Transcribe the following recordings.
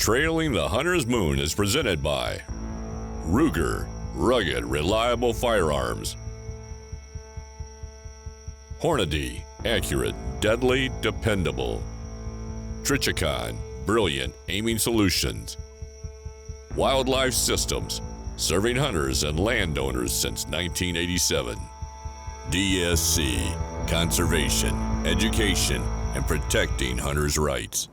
Trailing the Hunter's Moon is presented by Ruger, rugged, reliable firearms. Hornady, accurate, deadly, dependable. Trichicon, brilliant aiming solutions. Wildlife Systems, serving hunters and landowners since 1987. DSC, conservation, education, and protecting hunters' rights.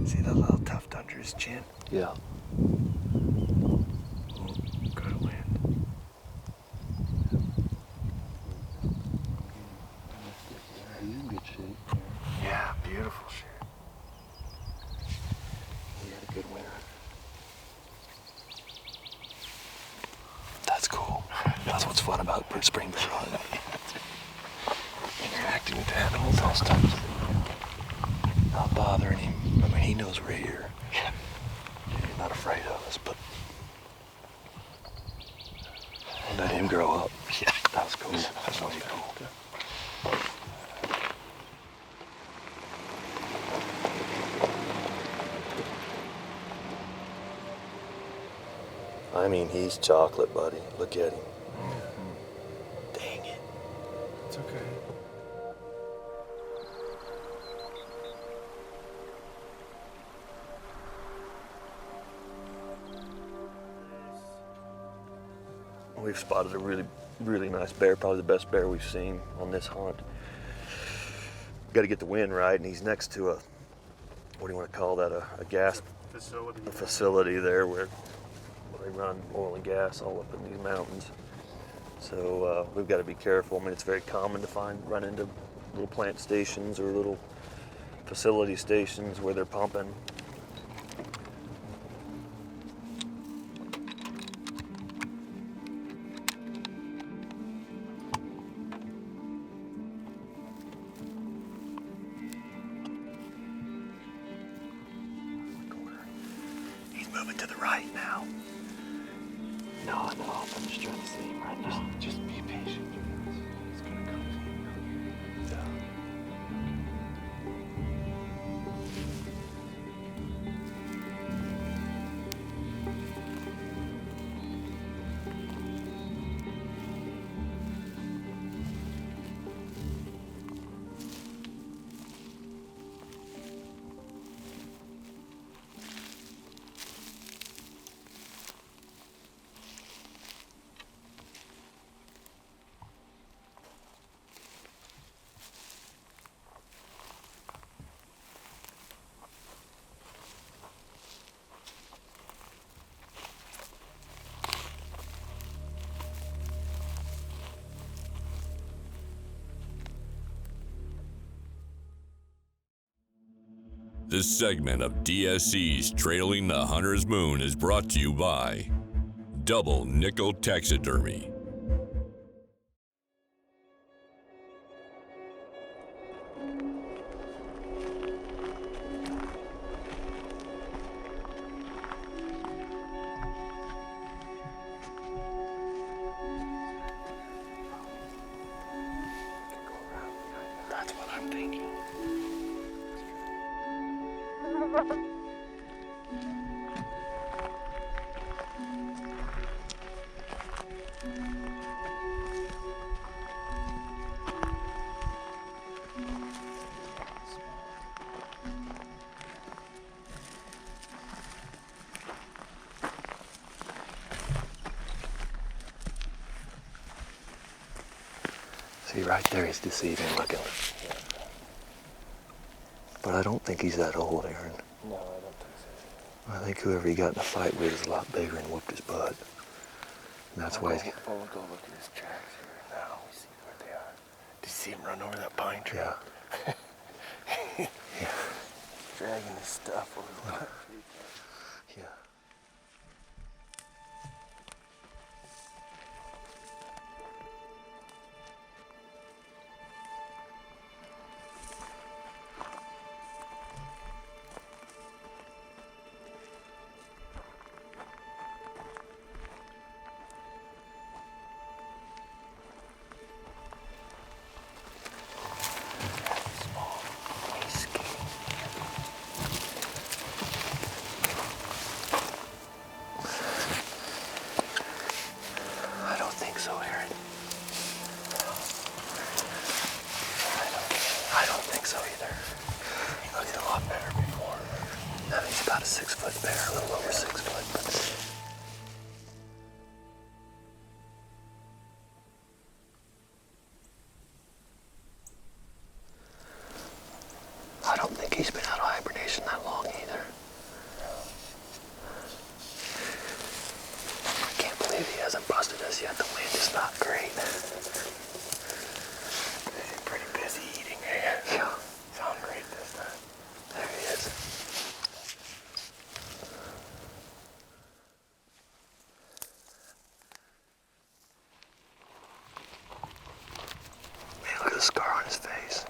See that little tuft under his chin? Yeah. Oh, good wind. He's in good shape. Yeah, beautiful shape. He had a good winter. That's cool. That's what's fun about spring bear hunting. Interacting with animals. Those times. Not bothering him. I mean, he knows we're here. Yeah. He's not afraid of us, but let him grow up. Yeah. That was cool. That's really cool. I mean, he's chocolate, buddy. Look at him. Dang it. It's okay. We've spotted a really nice bear, probably the best bear we've seen on this hunt. Got to get the wind right, and he's next to a, what do you want to call that, a gas Facility. a facility there where they run oil and gas all up in these mountains. So we've got to be careful. I mean, it's very common to run into little plant stations or little facility stations where they're pumping. He's moving to the right now. No, I'm just trying to see him right now. Just be patient. It's gonna come to you. This segment of DSC's Trailing the Hunter's Moon is brought to you by Double Nickel Taxidermy. That's what I'm thinking. See, right there, he's deceiving, looking. But I don't think he's that old, Aaron. No, I don't think so. I think whoever he got in a fight with is a lot bigger and whooped his butt. And that's why he's... We'll go look at his tracks here now. We see where they are. Did you see him run over that pine tree? Yeah. Yeah. Dragging his stuff over the tree. Yeah. I don't think so, Aaron. I don't think so either. He looked a lot better before. I think he's about a 6 foot bear, a little over 6 foot. I don't think he's been out of hibernation that long either. I can't believe he hasn't busted us yet. The wind is not great. He's pretty busy eating here. Yeah. He's hungry at this time. There he is. Man, look at the scar on his face.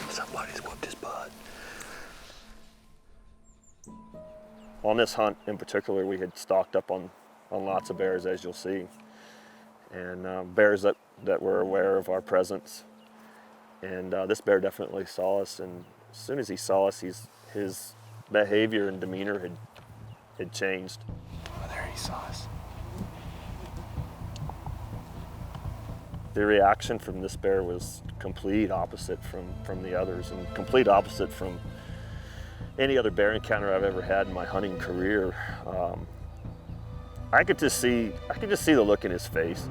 Somebody's whooped his butt. On this hunt in particular, we had stocked up on lots of bears, as you'll see. And bears that were aware of our presence. And this bear definitely saw us, and as soon as he saw us, his behavior and demeanor had changed. Oh, there he saw us. The reaction from this bear was complete opposite from the others, and complete opposite from any other bear encounter I've ever had in my hunting career. I could just see the look in his face.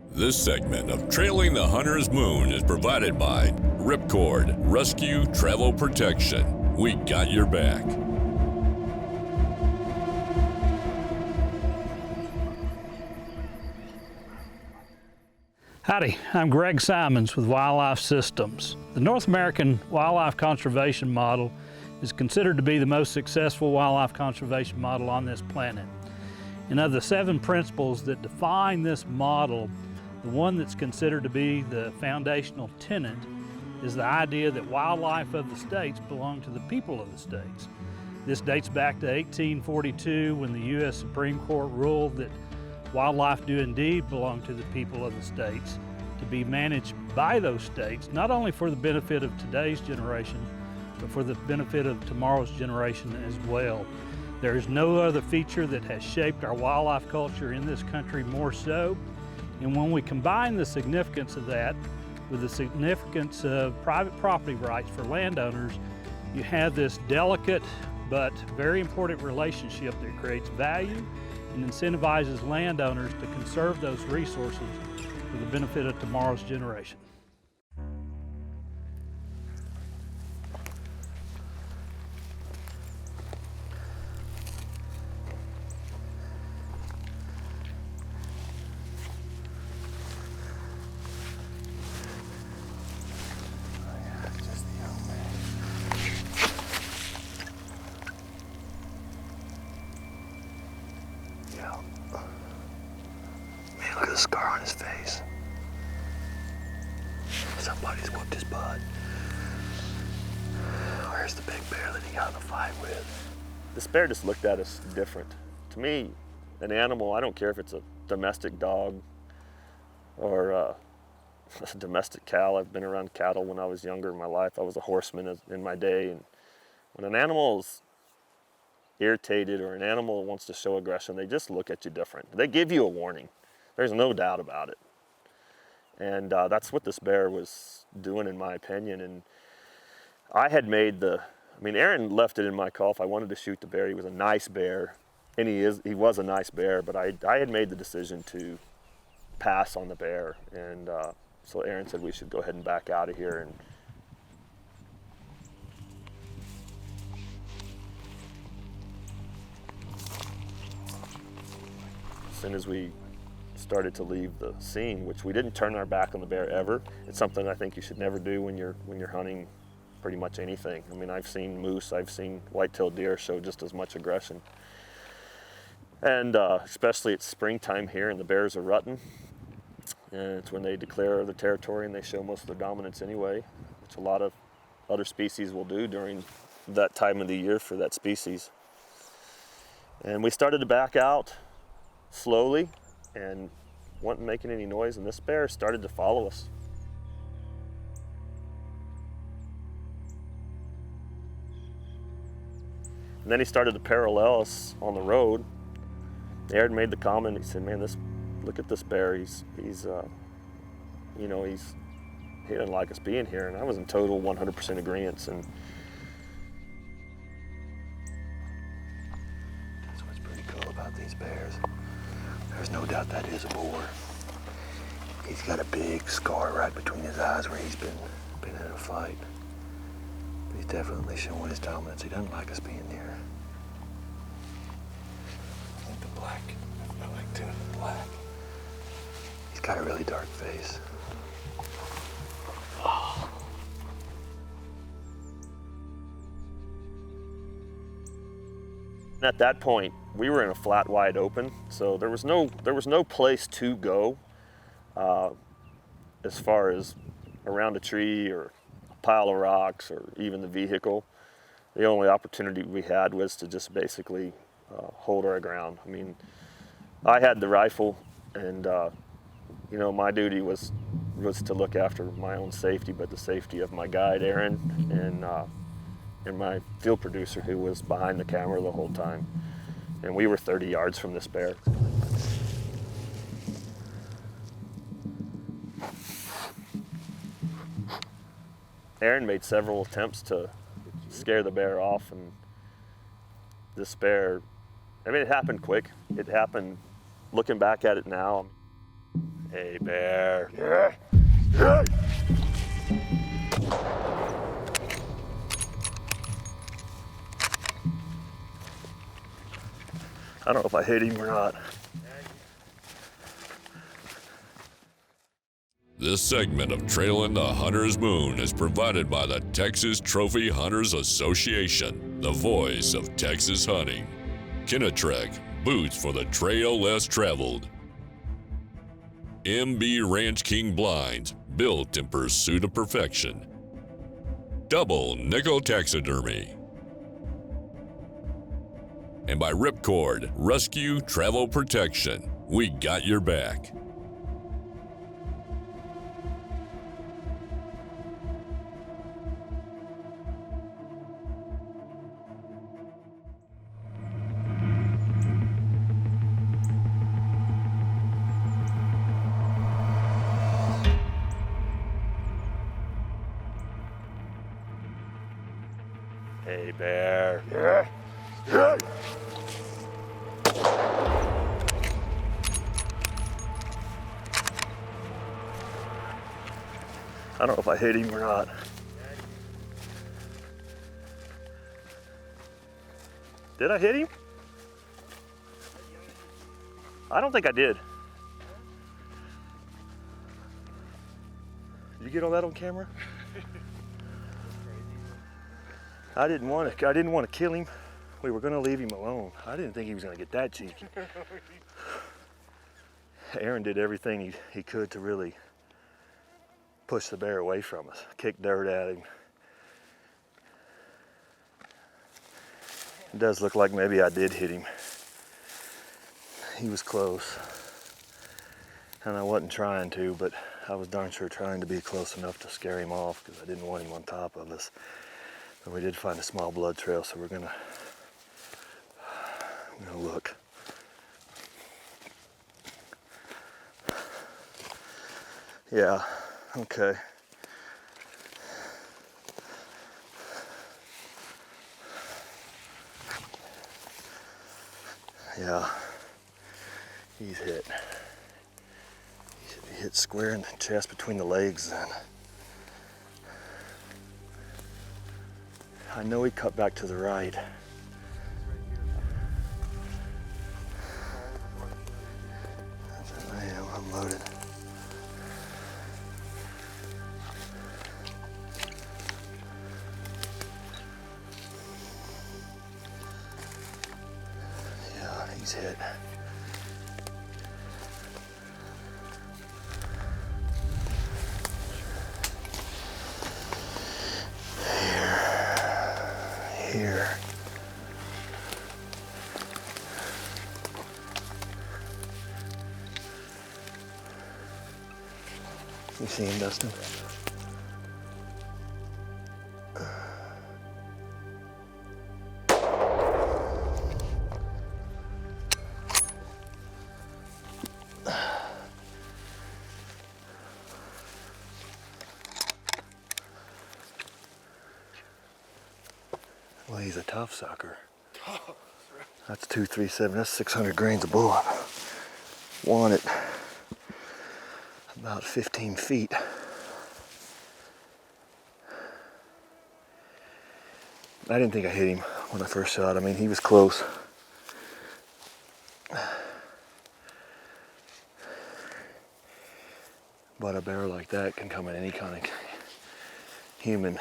This segment of Trailing the Hunter's Moon is provided by Ripcord Rescue Travel Protection. We got your back. Howdy, I'm Greg Simons with Wildlife Systems. The North American wildlife conservation model is considered to be the most successful wildlife conservation model on this planet. And of the 7 principles that define this model, the one that's considered to be the foundational tenet is the idea that wildlife of the states belong to the people of the states. This dates back to 1842 when the U.S. Supreme Court ruled that wildlife do indeed belong to the people of the states, to be managed by those states, not only for the benefit of today's generation, but for the benefit of tomorrow's generation as well. There is no other feature that has shaped our wildlife culture in this country more so. And when we combine the significance of that with the significance of private property rights for landowners, you have this delicate but very important relationship that creates value and incentivizes landowners to conserve those resources for the benefit of tomorrow's generation. Man, look at the scar on his face. Somebody's whooped his butt. Where's the big bear that he got in a fight with? This bear just looked at us different. To me, an animal, I don't care if it's a domestic dog or a domestic cow. I've been around cattle when I was younger in my life. I was a horseman in my day. And when an animal is irritated or an animal wants to show aggression, they just look at you different. They give you a warning. There's no doubt about it. And that's what this bear was doing, in my opinion. And I had made Aaron left it in my call if I wanted to shoot the bear. He was a nice bear. And he was a nice bear, but I had made the decision to pass on the bear, and so Aaron said we should go ahead and back out of here. And as soon as we started to leave the scene, which we didn't turn our back on the bear ever. It's something I think you should never do when you're hunting pretty much anything. I mean, I've seen moose, I've seen white-tailed deer show just as much aggression. And especially it's springtime here and the bears are rutting. And it's when they declare the territory and they show most of their dominance anyway, which a lot of other species will do during that time of the year for that species. And we started to back out slowly and wasn't making any noise, and this bear started to follow us. And then he started to parallel us on the road. Aaron made the comment, he said, man, look at this bear, he doesn't like us being here. And I was in total 100% agreement. And that's what's pretty cool about these bears. There's no doubt that is a boar. He's got a big scar right between his eyes where he's been in a fight. But he's definitely showing his dominance. He doesn't like us being near. I think the black. I like doing the black. He's got a really dark face. At that point, we were in a flat, wide open, so there was no place to go as far as around a tree or a pile of rocks or even the vehicle. The only opportunity we had was to just basically hold our ground. I mean, I had the rifle, and my duty was to look after my own safety, but the safety of my guide, Aaron, and my field producer, who was behind the camera the whole time. And we were 30 yards from this bear. Aaron made several attempts to scare the bear off, and this bear, I mean, it happened quick. It happened, looking back at it now, hey, bear. Yeah. I don't know if I hit him or not. This segment of Trailing the Hunter's Moon is provided by the Texas Trophy Hunters Association, the voice of Texas hunting. Kinnetrek, boots for the trail less traveled. MB Ranch King blinds, built in pursuit of perfection. Double nickel taxidermy. And by Ripcord, Rescue Travel Protection. We got your back. Hey, bear. I don't know if I hit him or not. Did I hit him? I don't think I did. Did you get all that on camera? I didn't want to kill him. We were going to leave him alone. I didn't think he was going to get that cheeky. Aaron did everything he could to really push the bear away from us, kick dirt at him. It does look like maybe I did hit him. He was close. And I wasn't trying to, but I was darn sure trying to be close enough to scare him off because I didn't want him on top of us. But we did find a small blood trail, so we're gonna look. Yeah, okay. Yeah, he's hit. He hit square in the chest between the legs then. I know he cut back to the right. I am unloaded. Yeah, he's hit. Here. You see him, Dustin? Well, he's a tough sucker. That's 237, that's 600 grains of bullet. One at about 15 feet. I didn't think I hit him when I first shot. I mean, he was close. But a bear like that can come in any kind of human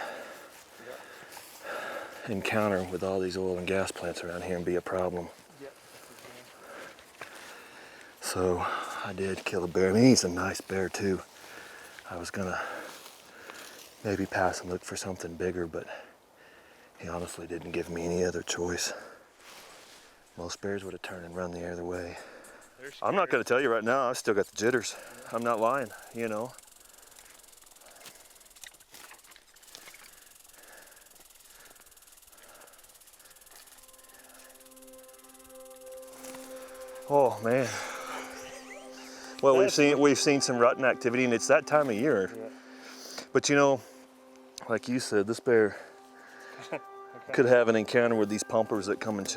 encounter with all these oil and gas plants around here and be a problem. So I did kill a bear. I mean, he's a nice bear too. I was gonna maybe pass and look for something bigger, but he honestly didn't give me any other choice. Most bears would have turned and run the other way. I'm not gonna tell you right now, I still got the jitters. I'm not lying, you know. Oh man. Well, we've seen some rutting activity, and it's that time of year. Yeah. But you know, like you said, this bear could have an encounter with these pumpers that come and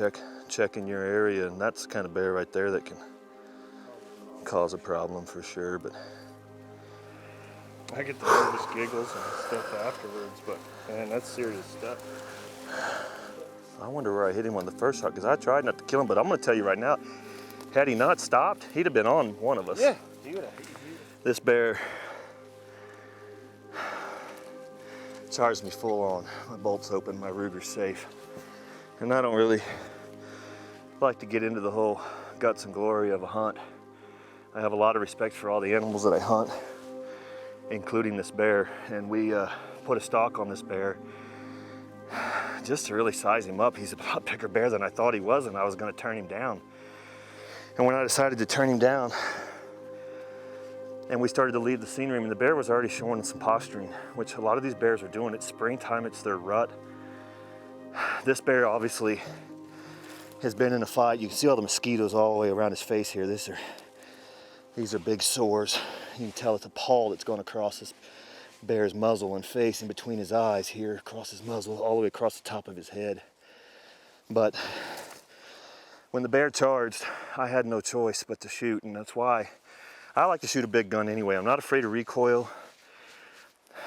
check in your area, and that's the kind of bear right there that can cause a problem for sure. But I get the nervous giggles and stuff afterwards, but man, that's serious stuff. I wonder where I hit him on the first shot, because I tried not to kill him, but I'm gonna tell you right now, had he not stopped, he'd have been on one of us. Yeah, he would have. This bear charged me full on. My bolt's open, my Ruger's safe. And I don't really like to get into the whole guts and glory of a hunt. I have a lot of respect for all the animals that I hunt, including this bear. And we put a stalk on this bear just to really size him up. He's a lot bigger bear than I thought he was, and I was gonna turn him down. And when I decided to turn him down and we started to leave the scenery, I mean, the bear was already showing some posturing, which a lot of these bears are doing. It's springtime, it's their rut. This bear obviously has been in a fight. You can see all the mosquitoes all the way around his face here. These are big sores. You can tell it's a paw that's going across this bear's muzzle and face, in between his eyes here, across his muzzle, all the way across the top of his head. But when the bear charged, I had no choice but to shoot, and that's why I like to shoot a big gun anyway. I'm not afraid of recoil.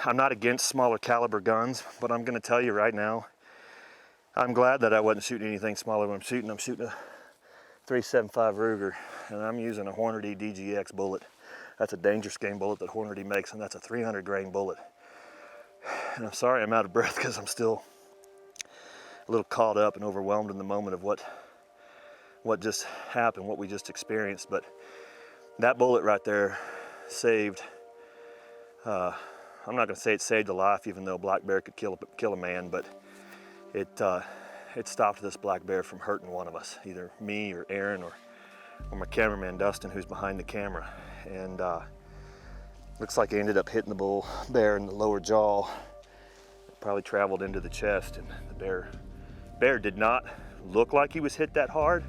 I'm not against smaller caliber guns, but I'm gonna tell you right now, I'm glad that I wasn't shooting anything smaller when I'm shooting. I'm shooting a 375 Ruger, and I'm using a Hornady DGX bullet. That's a dangerous game bullet that Hornady makes, and that's a 300 grain bullet. And I'm sorry I'm out of breath, because I'm still a little caught up and overwhelmed in the moment of what just happened, what we just experienced. But that bullet right there saved, I'm not gonna say it saved a life, even though a black bear could kill a man, but it stopped this black bear from hurting one of us, either me or Aaron or my cameraman Dustin, who's behind the camera. And looks like he ended up hitting the bear in the lower jaw. It probably traveled into the chest, and the bear did not look like he was hit that hard.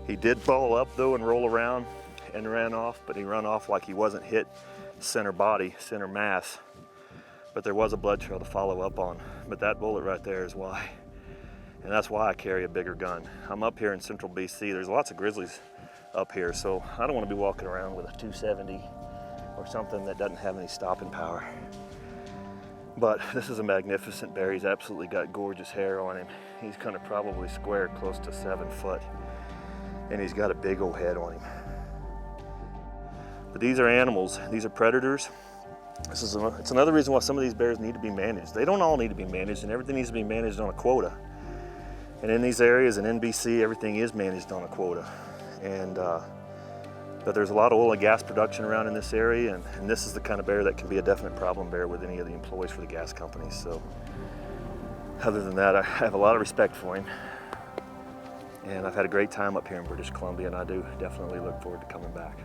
He did ball up though and roll around and ran off, but he ran off like he wasn't hit center body, center mass. But there was a blood trail to follow up on. But that bullet right there is why And that's why I carry a bigger gun. I'm up here in central BC. There's lots of grizzlies up here, so I don't want to be walking around with a 270 or something that doesn't have any stopping power. But this is a magnificent bear. He's absolutely got gorgeous hair on him. He's kind of probably square, close to 7 foot. And he's got a big old head on him. But these are animals, these are predators. It's another reason why some of these bears need to be managed. They don't all need to be managed, and everything needs to be managed on a quota. And in these areas, in NBC, everything is managed on a quota. And but there's a lot of oil and gas production around in this area, and this is the kind of bear that can be a definite problem bear with any of the employees for the gas companies. So other than that, I have a lot of respect for him. And I've had a great time up here in British Columbia, and I do definitely look forward to coming back.